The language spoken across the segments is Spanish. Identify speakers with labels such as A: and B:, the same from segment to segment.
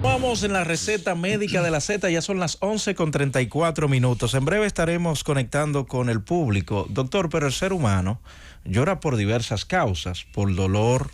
A: Vamos en la receta médica de la Z, ya son las 11:34. En breve estaremos conectando con el público. Doctor, pero el ser humano llora por diversas causas, por dolor,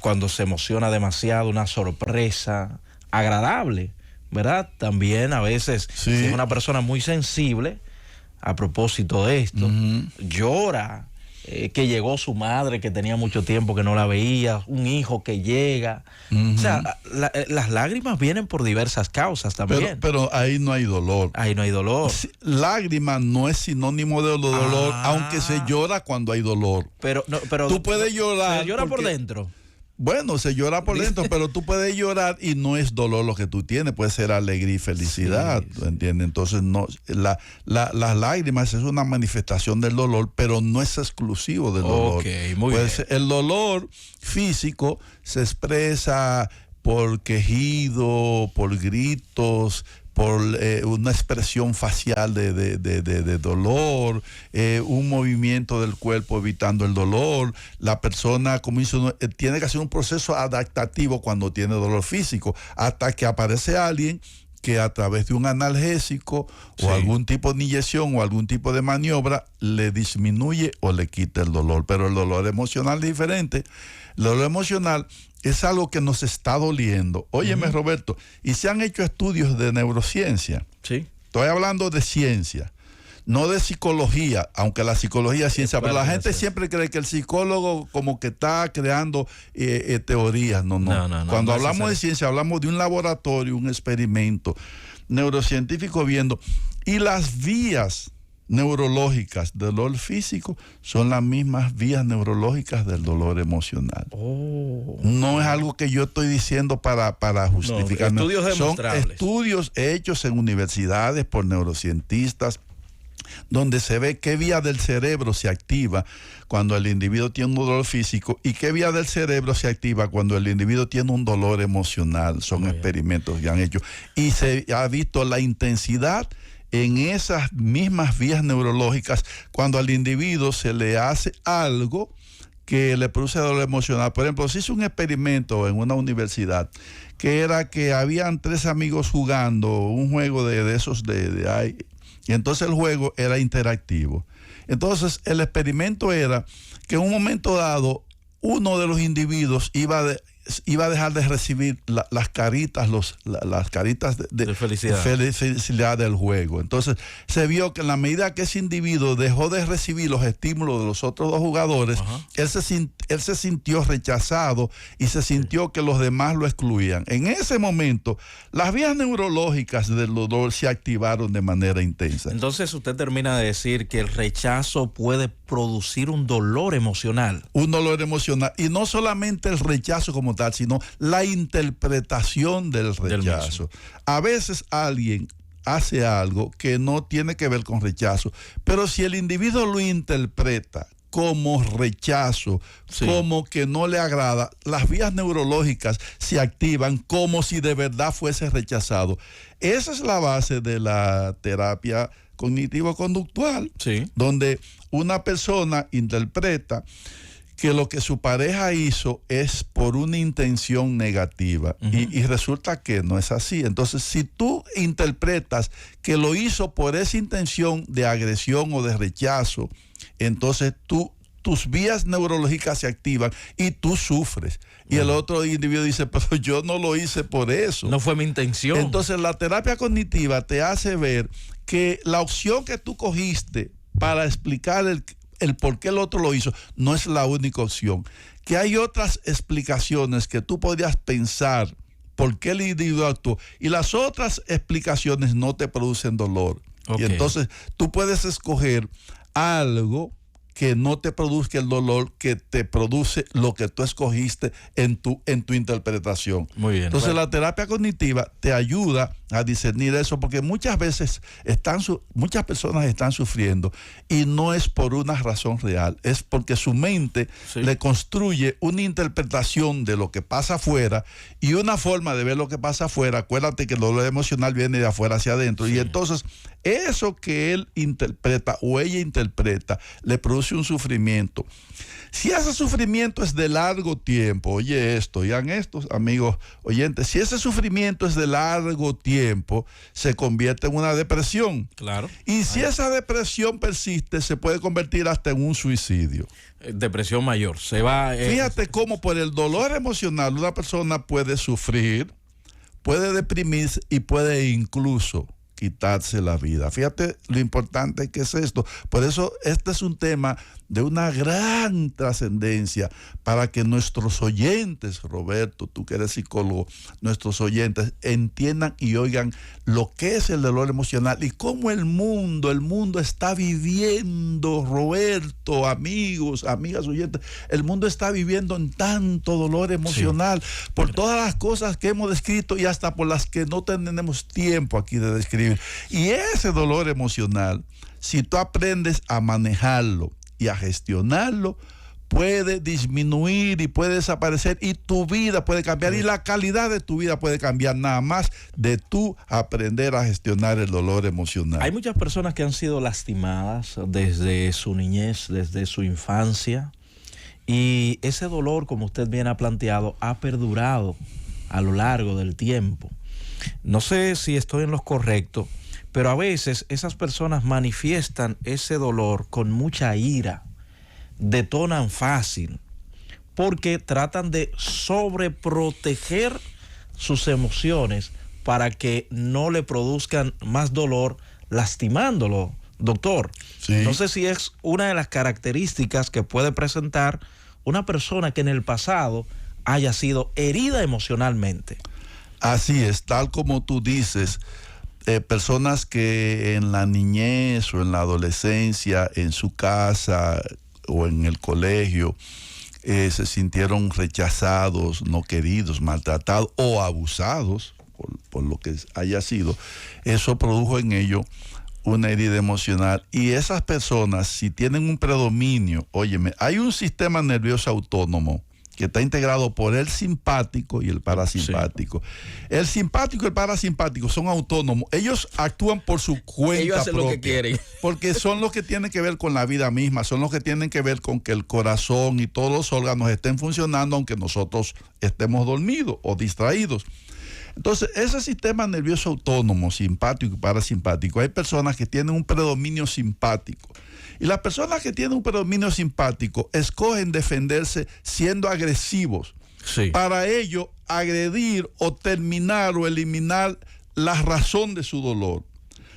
A: cuando se emociona demasiado, una sorpresa agradable, ¿verdad? También a veces,
B: Sí.
A: si es una persona muy sensible, a propósito de esto, llora. Que llegó su madre, que tenía mucho tiempo que no la veía, un hijo que llega. O sea, las lágrimas vienen por diversas causas también.
B: Pero ahí no hay dolor.
A: Ahí no hay dolor.
B: Lágrima no es sinónimo de dolor, aunque se llora cuando hay dolor.
A: Pero
B: tú puedes llorar.
A: Se llora por dentro.
B: Bueno, se llora por dentro, pero tú puedes llorar y no es dolor lo que tú tienes, puede ser alegría y felicidad,
A: sí.
B: ¿entiendes? Entonces, no, las lágrimas es una manifestación del dolor, pero no es exclusivo del dolor.
A: Ok, muy bien.
B: El dolor físico se expresa por quejido, por gritos, por una expresión facial de dolor, un movimiento del cuerpo evitando el dolor. La persona, como dice uno, tiene que hacer un proceso adaptativo cuando tiene dolor físico, hasta que aparece alguien que a través de un analgésico o algún tipo de inyección o algún tipo de maniobra le disminuye o le quita el dolor. Pero el dolor emocional es diferente. El dolor emocional es algo que nos está doliendo. Óyeme, Roberto, y se han hecho estudios de neurociencia.
A: Sí.
B: Estoy hablando de ciencia, no de psicología, aunque la psicología es ciencia, pero la gente siempre cree que el psicólogo como que está creando teorías. No. Cuando hablamos de ciencia, hablamos de un laboratorio, un experimento neurocientífico viendo, y las vías neurológicas del dolor físico son las mismas vías neurológicas del dolor emocional. No es algo que yo estoy diciendo para justificar.
A: No, estudios demostrables.
B: Son estudios hechos en universidades por neurocientistas, donde se ve qué vía del cerebro se activa cuando el individuo tiene un dolor físico y qué vía del cerebro se activa cuando el individuo tiene un dolor emocional. Son experimentos que han hecho. Y se ha visto la intensidad en esas mismas vías neurológicas cuando al individuo se le hace algo que le produce dolor emocional. Por ejemplo, se hizo un experimento en una universidad que era que habían 3 amigos jugando un juego de esos y entonces el juego era interactivo. Entonces el experimento era que en un momento dado uno de los individuos iba a dejar de recibir las caritas, las caritas de felicidad del juego. Entonces se vio que en la medida que ese individuo dejó de recibir los estímulos de los otros 2 jugadores, él se sintió rechazado y se sintió que los demás lo excluían. En ese momento, las vías neurológicas del dolor se activaron de manera intensa.
A: Entonces usted termina de decir que el rechazo puede producir un dolor emocional.
B: Un dolor emocional. Y no solamente el rechazo como tal, sino la interpretación del rechazo. A veces alguien hace algo que no tiene que ver con rechazo, pero si el individuo lo interpreta como rechazo, como que no le agrada, las vías neurológicas se activan como si de verdad fuese rechazado. Esa es la base de la terapia cognitivo-conductual, donde una persona interpreta que lo que su pareja hizo es por una intención negativa y resulta que no es así. Entonces, si tú interpretas que lo hizo por esa intención de agresión o de rechazo, entonces tus vías neurológicas se activan y tú sufres. Y el otro individuo dice, pero yo no lo hice por eso.
A: No fue mi intención.
B: Entonces, la terapia cognitiva te hace ver que la opción que tú cogiste para explicar el por qué el otro lo hizo no es la única opción. Que hay otras explicaciones que tú podrías pensar por qué el individuo actuó y las otras explicaciones no te producen dolor. Y entonces tú puedes escoger algo que no te produzca el dolor, que te produce lo que tú escogiste en tu interpretación.
A: Muy bien.
B: Entonces la terapia cognitiva te ayuda a discernir eso, porque muchas veces muchas personas están sufriendo y no es por una razón real, es porque su mente le construye una interpretación de lo que pasa afuera y una forma de ver lo que pasa afuera. Acuérdate que el dolor emocional viene de afuera hacia adentro y entonces eso que él interpreta o ella interpreta le produce produce un sufrimiento. Si ese sufrimiento es de largo tiempo, oye esto, oigan estos amigos oyentes, si ese sufrimiento es de largo tiempo, se convierte en una depresión.
A: Claro.
B: Y si esa depresión persiste, se puede convertir hasta en un suicidio.
A: Depresión mayor. Se va.
B: Fíjate cómo por el dolor emocional una persona puede sufrir, puede deprimirse y puede incluso quitarse la vida. Fíjate lo importante que es esto. Por eso este es un tema de una gran trascendencia para que nuestros oyentes, Roberto, tú que eres psicólogo, nuestros oyentes entiendan y oigan lo que es el dolor emocional y cómo el mundo está viviendo, Roberto, amigos, amigas oyentes, el mundo está viviendo en tanto dolor emocional por todas las cosas que hemos descrito y hasta por las que no tenemos tiempo aquí de describir. Y ese dolor emocional, si tú aprendes a manejarlo y a gestionarlo, puede disminuir y puede desaparecer y tu vida puede cambiar y la calidad de tu vida puede cambiar nada más de tú aprender a gestionar el dolor emocional.
A: Hay muchas personas que han sido lastimadas desde su niñez, desde su infancia, y ese dolor, como usted bien ha planteado, ha perdurado a lo largo del tiempo. No sé si estoy en lo correcto, pero a veces esas personas manifiestan ese dolor con mucha ira, detonan fácil, porque tratan de sobreproteger sus emociones para que no le produzcan más dolor lastimándolo, doctor.
B: Sí.
A: No sé si es una de las características que puede presentar una persona que en el pasado haya sido herida emocionalmente.
B: Así es, tal como tú dices, personas que en la niñez o en la adolescencia, en su casa o en el colegio, se sintieron rechazados, no queridos, maltratados o abusados por lo que haya sido, eso produjo en ellos una herida emocional. Y esas personas, si tienen un predominio, óyeme, hay un sistema nervioso autónomo que está integrado por el simpático y el parasimpático. Sí. El simpático y el parasimpático son autónomos. Ellos actúan por su cuenta
A: ellos hacen
B: propia,
A: lo que quieren.
B: Porque son los que tienen que ver con la vida misma, son los que tienen que ver con que el corazón y todos los órganos estén funcionando aunque nosotros estemos dormidos o distraídos. Entonces, ese sistema nervioso autónomo, simpático y parasimpático, hay personas que tienen un predominio simpático. Y las personas que tienen un predominio simpático escogen defenderse siendo agresivos.
A: Sí.
B: Para ello, agredir o terminar o eliminar la razón de su dolor.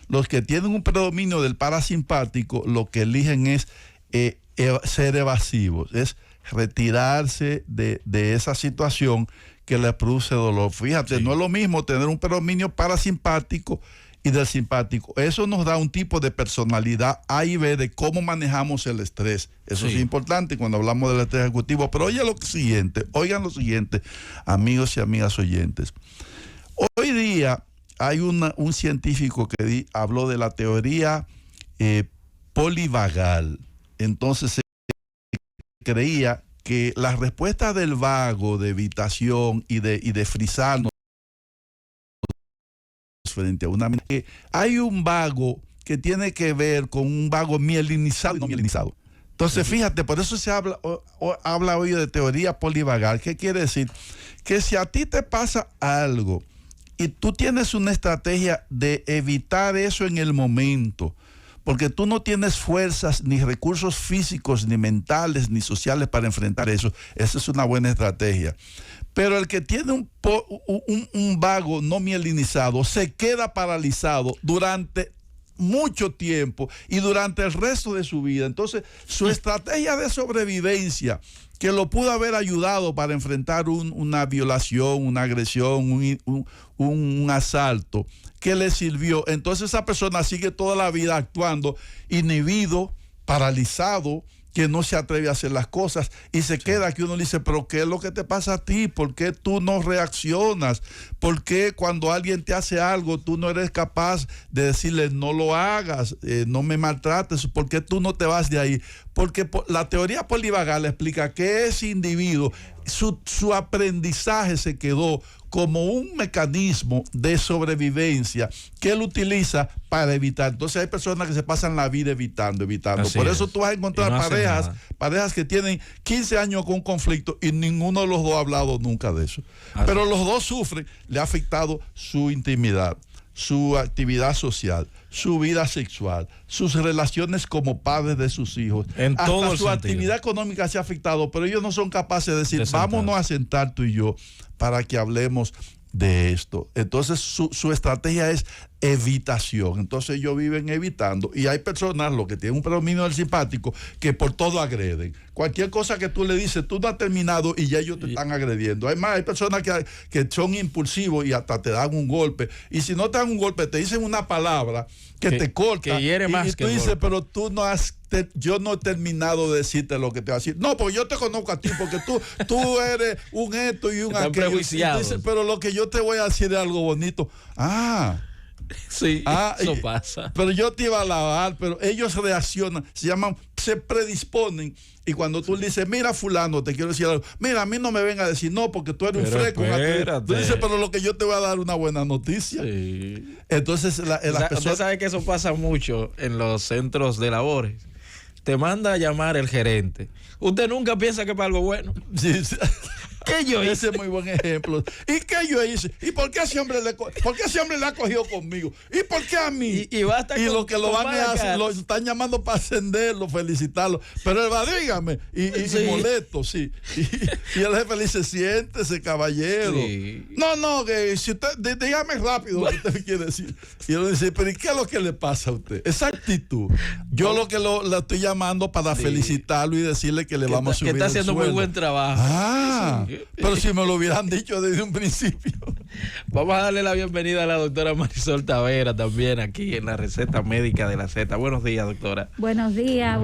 B: Los que tienen un predominio del parasimpático, lo que eligen es ser evasivos, es retirarse de esa situación que les produce dolor. Fíjate, no es lo mismo tener un predominio parasimpático y del simpático. Eso nos da un tipo de personalidad A y B de cómo manejamos el estrés. Eso es importante cuando hablamos del estrés ejecutivo. Pero oigan lo siguiente, amigos y amigas oyentes. Hoy día hay un científico que habló de la teoría polivagal. Entonces se creía que la respuesta del vago, de evitación y de frisarnos frente a una... Hay un vago que tiene que ver con un vago mielinizado y no mielinizado. Entonces, fíjate, por eso se habla hoy de teoría polivagal. ¿Qué quiere decir? Que si a ti te pasa algo y tú tienes una estrategia de evitar eso en el momento, porque tú no tienes fuerzas, ni recursos físicos, ni mentales, ni sociales para enfrentar eso, esa es una buena estrategia. Pero el que tiene un vago no mielinizado se queda paralizado durante mucho tiempo y durante el resto de su vida. Entonces, su estrategia de sobrevivencia, que lo pudo haber ayudado para enfrentar una violación, una agresión, un asalto, que le sirvió. Entonces esa persona sigue toda la vida actuando inhibido, paralizado, que no se atreve a hacer las cosas y se queda que uno le dice, pero ¿qué es lo que te pasa a ti? ¿Por qué tú no reaccionas? ¿Por qué cuando alguien te hace algo tú no eres capaz de decirle no lo hagas, no me maltrates? ¿Por qué tú no te vas de ahí? Porque la teoría polivagal explica que ese individuo su aprendizaje se quedó como un mecanismo de sobrevivencia que él utiliza para evitar. Entonces hay personas que se pasan la vida evitando.
A: Así
B: Por
A: es.
B: eso tú vas a encontrar
A: Y no hacen nada.
B: parejas que tienen 15 años con un conflicto y ninguno de los dos ha hablado nunca de eso.
A: Así.
B: Pero los dos sufren, le ha afectado su intimidad, su actividad social, su vida sexual, sus relaciones como padres de sus hijos.
A: En
B: hasta
A: todo el
B: su
A: sentido.
B: actividad económica se ha afectado, pero ellos no son capaces de decir,
A: De sentarse.
B: vámonos a sentar tú y yo para que hablemos de esto. Entonces su estrategia es evitación. Entonces ellos viven evitando, y hay personas, los que tienen un predominio del simpático, que por todo agreden. Cualquier cosa que tú le dices, tú no has terminado y ya ellos te están agrediendo. Además, hay personas que son impulsivos y hasta te dan un golpe, y si no te dan un golpe te dicen una palabra que te corta,
A: que hiere más
B: y
A: que
B: tú
A: el
B: dices,
A: golpe.
B: pero tú no has yo no he terminado de decirte lo que te voy a decir. No, porque yo te conozco a ti, porque tú eres un esto y un
A: Están
B: aquello.
A: prejuiciados.
B: Y dice, pero lo que yo te voy a decir es algo bonito.
A: Sí, eso pasa.
B: Pero yo te iba a alabar, pero ellos reaccionan, se predisponen. Y cuando tú le dices, mira fulano, te quiero decir algo, mira, a mí no me venga a decir no, porque tú eres
A: Pero
B: un freco.
A: espérate.
B: Tú dices, pero lo que yo te voy a dar una buena noticia.
A: Sí.
B: Entonces, las
A: Usted
B: personas...
A: sabe que eso pasa mucho en los centros de labores. Te manda a llamar el gerente. Usted nunca piensa que es para algo bueno.
B: Sí, sí.
A: ¿Qué yo hice?
B: Ese es muy buen ejemplo. ¿Y qué yo hice? ¿Y por qué ese hombre le ha cogido conmigo? ¿Y por qué a mí?
A: Y basta
B: y
A: con-
B: lo que lo
A: con
B: van a hacer,
A: mala
B: lo
A: cara.
B: están llamando para ascenderlo, felicitarlo. Pero él va, dígame, y
A: Sí.
B: molesto, sí. Y el jefe le dice, siéntese, caballero.
A: Sí.
B: No, que si usted, dígame rápido lo que usted me quiere decir. Y él dice, pero ¿y qué es lo que le pasa a usted? Esa actitud. Yo lo que lo estoy llamando para felicitarlo y decirle que le vamos a subir
A: que está
B: el
A: haciendo muy
B: sueldo.
A: buen trabajo.
B: Sí. Pero si me lo hubieran dicho desde un principio.
A: Vamos a darle la bienvenida a la doctora Marisol Tavera también aquí en la receta médica de la Z. Buenos días, doctora.
C: Buenos días.